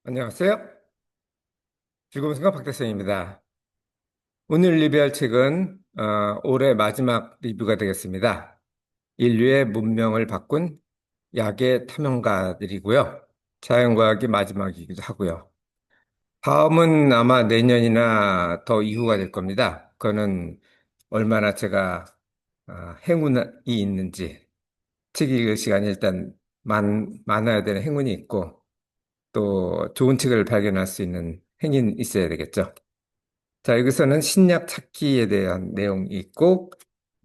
안녕하세요. 즐거운 생각 박대성입니다. 오늘 리뷰할 책은 올해 마지막 리뷰가 되겠습니다. 인류의 문명을 바꾼 약의 탐험가들이고요. 자연과학이 마지막이기도 하고요. 다음은 아마 내년이나 더 이후가 될 겁니다. 그거는 얼마나 제가 행운이 있는지 책 읽을 시간이 일단 많아야 되는 행운이 있고 또 좋은 책을 발견할 수 있는 행운이 있어야 되겠죠. 자, 여기서는 신약 찾기에 대한 내용이 있고,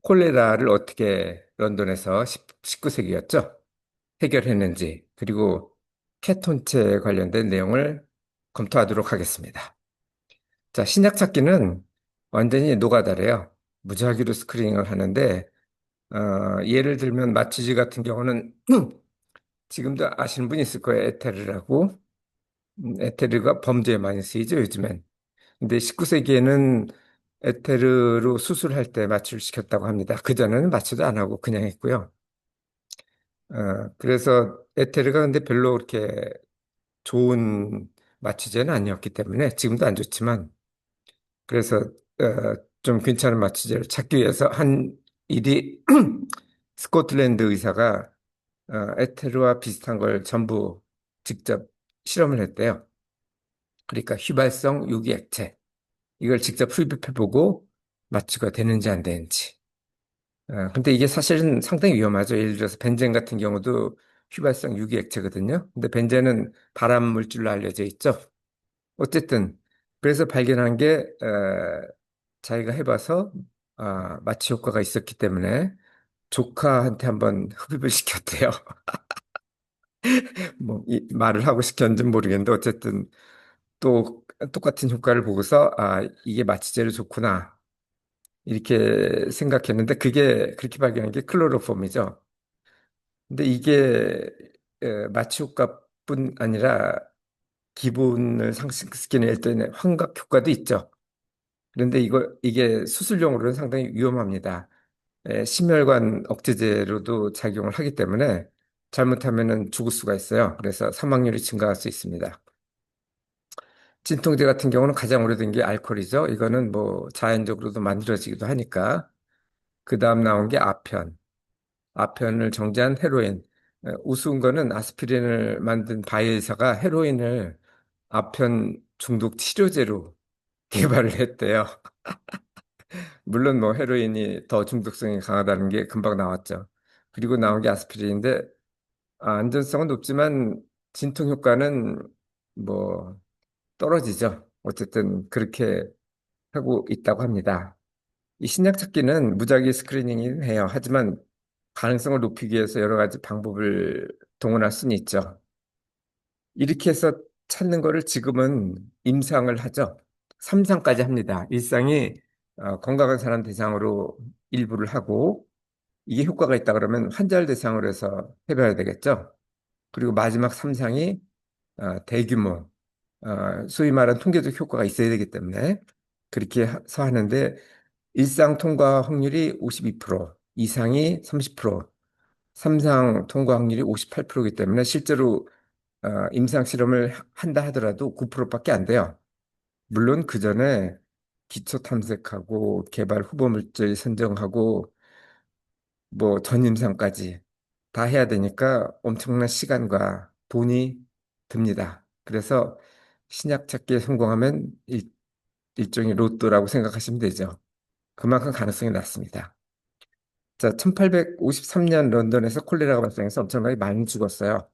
콜레라를 어떻게 런던에서 19세기였죠? 해결했는지, 그리고 케톤체에 관련된 내용을 검토하도록 하겠습니다. 자, 신약 찾기는 완전히 노가다래요. 무작위로 스크리닝을 하는데, 예를 들면 마취제 같은 경우는 지금도 아시는 분이 있을 거예요. 에테르라고. 에테르가 범죄에 많이 쓰이죠, 요즘엔. 근데 19세기에는 에테르로 수술할 때 마취를 시켰다고 합니다. 그전에는 마취도 안 하고 그냥 했고요. 그래서 에테르가 근데 별로 그렇게 좋은 마취제는 아니었기 때문에 지금도 안 좋지만 그래서 좀 괜찮은 마취제를 찾기 위해서 한 일이 스코틀랜드 의사가 에테르와 비슷한 걸 전부 직접 실험을 했대요. 그러니까 휘발성 유기액체. 이걸 직접 흡입해보고 마취가 되는지 안 되는지. 근데 이게 사실은 상당히 위험하죠. 예를 들어서 벤젠 같은 경우도 휘발성 유기액체거든요. 근데 벤젠은 발암 물질로 알려져 있죠. 어쨌든 그래서 발견한 게 자기가 해봐서 마취 효과가 있었기 때문에 조카한테 한번 흡입을 시켰대요. 뭐 이 말을 하고 시켰는지는 모르겠는데 어쨌든 또 똑같은 효과를 보고서 이게 마취제로 좋구나. 이렇게 생각했는데 그게 그렇게 발견한 게 클로로폼이죠. 근데 이게 마취 효과뿐 아니라 기분을 상승시키는 일종의 환각 효과도 있죠. 그런데 이게 수술용으로는 상당히 위험합니다. 심혈관 억제제로도 작용을 하기 때문에 잘못하면은 죽을 수가 있어요. 그래서 사망률이 증가할 수 있습니다. 진통제 같은 경우는 가장 오래된 게 알코올이죠. 이거는 뭐 자연적으로도 만들어지기도 하니까. 그 다음 나온 게 아편. 아편을 정제한 헤로인. 우스운 거는 아스피린을 만든 바이오사가 헤로인을 아편 중독 치료제로 개발을 했대요. 물론 뭐 헤로인이 더 중독성이 강하다는 게 금방 나왔죠. 그리고 나온 게 아스피린인데 안전성은 높지만 진통 효과는 뭐 떨어지죠. 어쨌든 그렇게 하고 있다고 합니다. 이 신약 찾기는 무작위 스크리닝이 해요. 하지만 가능성을 높이기 위해서 여러 가지 방법을 동원할 수는 있죠. 이렇게 해서 찾는 거를 지금은 임상을 하죠. 3상까지 합니다. 1상이 건강한 사람 대상으로 일부를 하고 이게 효과가 있다 그러면 환자를 대상으로 해서 해봐야 되겠죠. 그리고 마지막 3상이 대규모, 소위 말하는 통계적 효과가 있어야 되기 때문에 그렇게 해서 하는데 일상 통과 확률이 52%, 이상이 30%, 삼상 통과 확률이 58%이기 때문에 실제로 임상 실험을 한다 하더라도 9%밖에 안 돼요. 물론 그 전에 기초 탐색하고 개발 후보 물질 선정하고 뭐 전임상까지 다 해야 되니까 엄청난 시간과 돈이 듭니다. 그래서 신약 찾기에 성공하면 일종의 로또라고 생각하시면 되죠. 그만큼 가능성이 낮습니다. 자, 1853년 런던에서 콜레라가 발생해서 엄청나게 많이 죽었어요.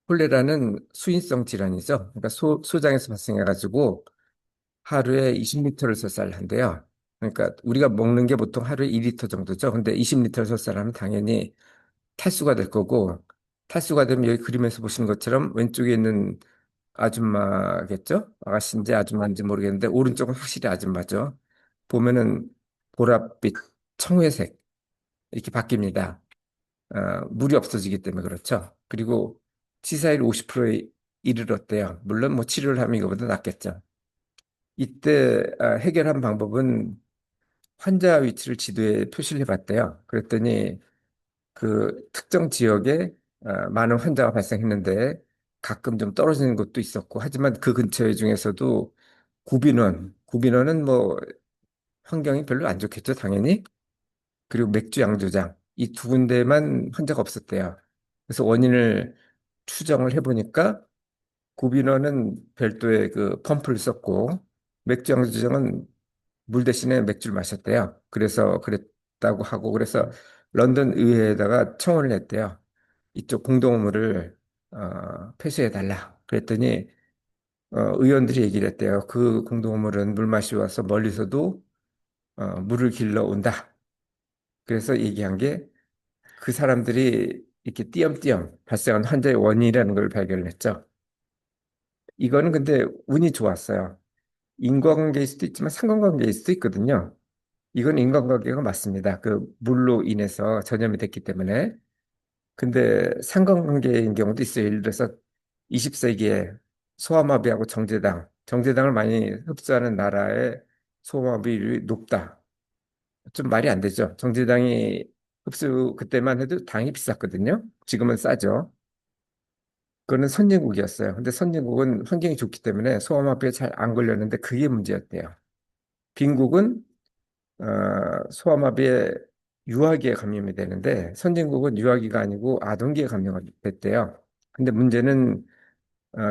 콜레라는 수인성 질환이죠. 그러니까 소장에서 발생해가지고 하루에 20리터를 설사한대요. 그러니까 우리가 먹는 게 보통 하루에 2리터 정도죠. 근데 20리터를 설사하면 당연히 탈수가 될 거고, 탈수가 되면 여기 그림에서 보시는 것처럼 왼쪽에 있는 아줌마겠죠? 아가씨인지 아줌마인지 모르겠는데, 오른쪽은 확실히 아줌마죠. 보면은 보랏빛, 청회색, 이렇게 바뀝니다. 물이 없어지기 때문에 그렇죠. 그리고 치사율 50%에 이르렀대요. 물론 뭐 치료를 하면 이거보다 낫겠죠. 이때 해결한 방법은 환자 위치를 지도에 표시를 해봤대요. 그랬더니 그 특정 지역에 많은 환자가 발생했는데 가끔 좀 떨어지는 곳도 있었고, 하지만 그 근처에 중에서도 구빈원은 뭐 환경이 별로 안 좋겠죠, 당연히. 그리고 맥주 양조장, 이 두 군데만 환자가 없었대요. 그래서 원인을 추정을 해보니까 구빈원은 별도의 그 펌프를 썼고, 맥주 양조장은 물 대신에 맥주를 마셨대요. 그래서 그랬다고 하고, 그래서 런던 의회에다가 청원을 냈대요. 이쪽 공동우물을 폐쇄해달라. 그랬더니 의원들이 얘기를 했대요. 그 공동우물은 물 마시고 와서 멀리서도 물을 길러 온다. 그래서 얘기한 게 그 사람들이 이렇게 띄엄띄엄 발생한 환자의 원인이라는 걸 발견을 했죠. 이거는 근데 운이 좋았어요. 인과관계일 수도 있지만 상관관계일 수도 있거든요. 이건 인간관계가 맞습니다. 그 물로 인해서 전염이 됐기 때문에. 근데 상관관계인 경우도 있어요. 예를 들어서 20세기에 소아마비하고 정제당을 많이 흡수하는 나라의 소아마비율이 높다. 좀 말이 안 되죠. 정제당이 흡수 그때만 해도 당이 비쌌거든요. 지금은 싸죠. 그거는 선진국이었어요. 근데 선진국은 환경이 좋기 때문에 소아마비에 잘 안 걸렸는데 그게 문제였대요. 빈국은 소아마비에 유아기에 감염이 되는데 선진국은 유아기가 아니고 아동기에 감염이 됐대요. 근데 문제는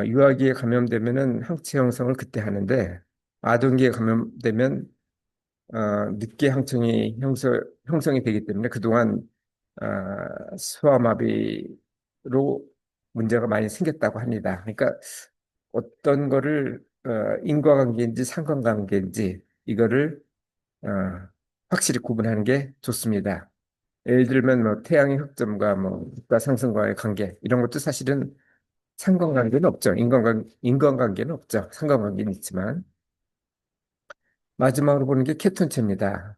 유아기에 감염되면은 항체 형성을 그때 하는데 아동기에 감염되면 늦게 형성이 되기 때문에 그동안 소아마비로 문제가 많이 생겼다고 합니다. 그러니까 어떤 거를 인과관계인지 상관관계인지 이거를 어, 확실히 구분하는 게 좋습니다. 예를 들면 뭐 태양의 흑점과 뭐 물가 상승과의 관계 이런 것도 사실은 상관관계는 없죠. 인간관계는 없죠. 상관관계는 있지만 마지막으로 보는 게 케톤체입니다.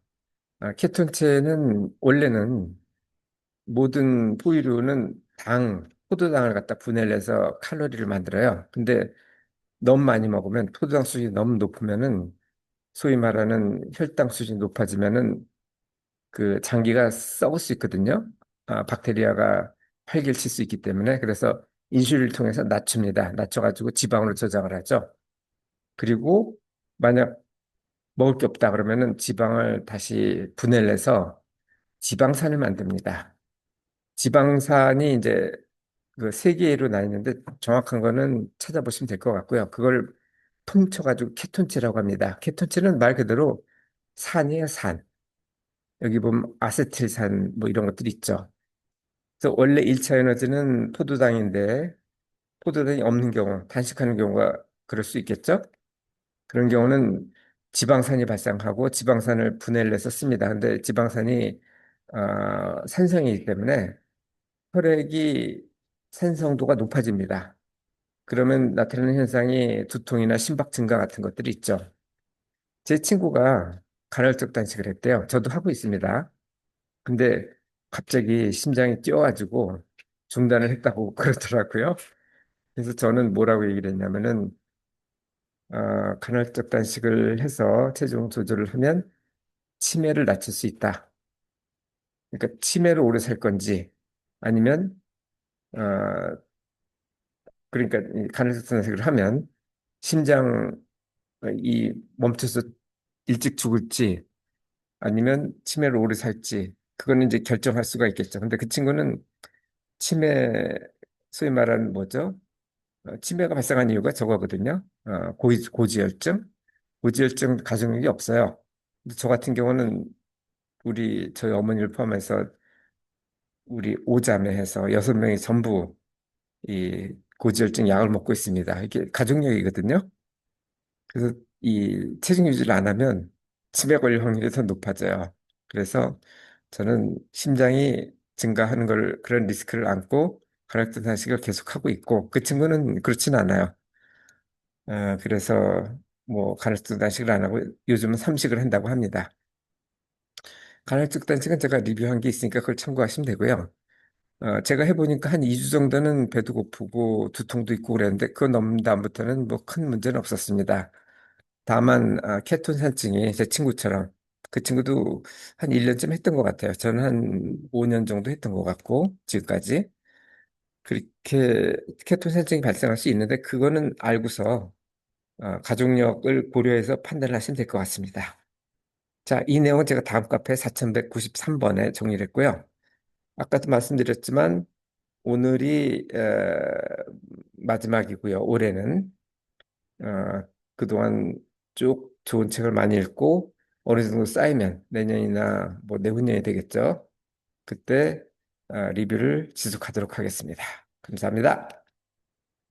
케톤체는 원래는 모든 포유류는 포도당을 갖다 분해를 해서 칼로리를 만들어요. 근데 너무 많이 먹으면 포도당 수준이 너무 높으면은 소위 말하는 혈당 수준이 높아지면은 그 장기가 썩을 수 있거든요. 박테리아가 활기를 칠 수 있기 때문에 그래서 인슐린을 통해서 낮춥니다. 낮춰가지고 지방으로 저장을 하죠. 그리고 만약 먹을 게 없다 그러면은 지방을 다시 분해를 해서 지방산을 만듭니다. 지방산이 이제 그 세 개로 나뉘는데 정확한 거는 찾아보시면 될 것 같고요. 그걸 통쳐가지고 케톤체라고 합니다. 케톤체는 말 그대로 산이에요, 산. 여기 보면 아세틸산 뭐 이런 것들이 있죠. 그래서 원래 1차 에너지는 포도당인데 포도당이 없는 경우, 단식하는 경우가 그럴 수 있겠죠? 그런 경우는 지방산이 발생하고 지방산을 분해를 해서 씁니다. 근데 지방산이 산성이기 때문에 혈액이 산성도가 높아집니다. 그러면 나타나는 현상이 두통이나 심박 증가 같은 것들이 있죠. 제 친구가 간헐적 단식을 했대요. 저도 하고 있습니다. 근데 갑자기 심장이 뛰어가지고 중단을 했다고 그러더라고요. 그래서 저는 뭐라고 얘기를 했냐면은 간헐적 단식을 해서 체중 조절을 하면 치매를 낮출 수 있다. 그러니까 치매로 오래 살 건지 아니면 어, 그러니까 이 간헐적 단식을 하면 심장 이 멈춰서 일찍 죽을지 아니면 치매로 오래 살지 그거는 이제 결정할 수가 있겠죠. 근데 그 친구는 치매 소위 말하는 뭐죠? 치매가 발생한 이유가 저거거든요. 고지혈증. 고지혈증 가족력이 없어요. 근데 저 같은 경우는 저희 어머니를 포함해서 우리 오자매 해서 6명이 전부 이 고지혈증 약을 먹고 있습니다. 이게 가족력이거든요. 그래서 이 체중 유지를 안 하면 치매 걸릴 확률이 더 높아져요. 그래서 저는 심장이 증가하는 걸 그런 리스크를 안고 간헐적 단식을 계속하고 있고 그 친구는 그렇지는 않아요. 그래서 뭐 간헐적 단식을 안 하고 요즘은 삼식을 한다고 합니다. 간헐적 단식은 제가 리뷰한 게 있으니까 그걸 참고하시면 되고요. 제가 해보니까 한 2주 정도는 배도 고프고 두통도 있고 그랬는데 그거 넘는 다음부터는 뭐 큰 문제는 없었습니다. 다만 케톤 산증이 제 친구처럼 그 친구도 한 1년쯤 했던 것 같아요. 저는 한 5년 정도 했던 것 같고 지금까지. 그렇게 케토sen증이 발생할 수 있는데 그거는 알고서 가족력을 고려해서 판단을 하시면 될 것 같습니다. 자, 이 내용은 제가 다음 카페 4193번에 정리를 했고요. 아까도 말씀드렸지만 오늘이 마지막이고요. 올해는 그동안 쭉 좋은 책을 많이 읽고 어느 정도 쌓이면 내년이나 뭐 내후년이 되겠죠. 그때 리뷰를 지속하도록 하겠습니다. 감사합니다.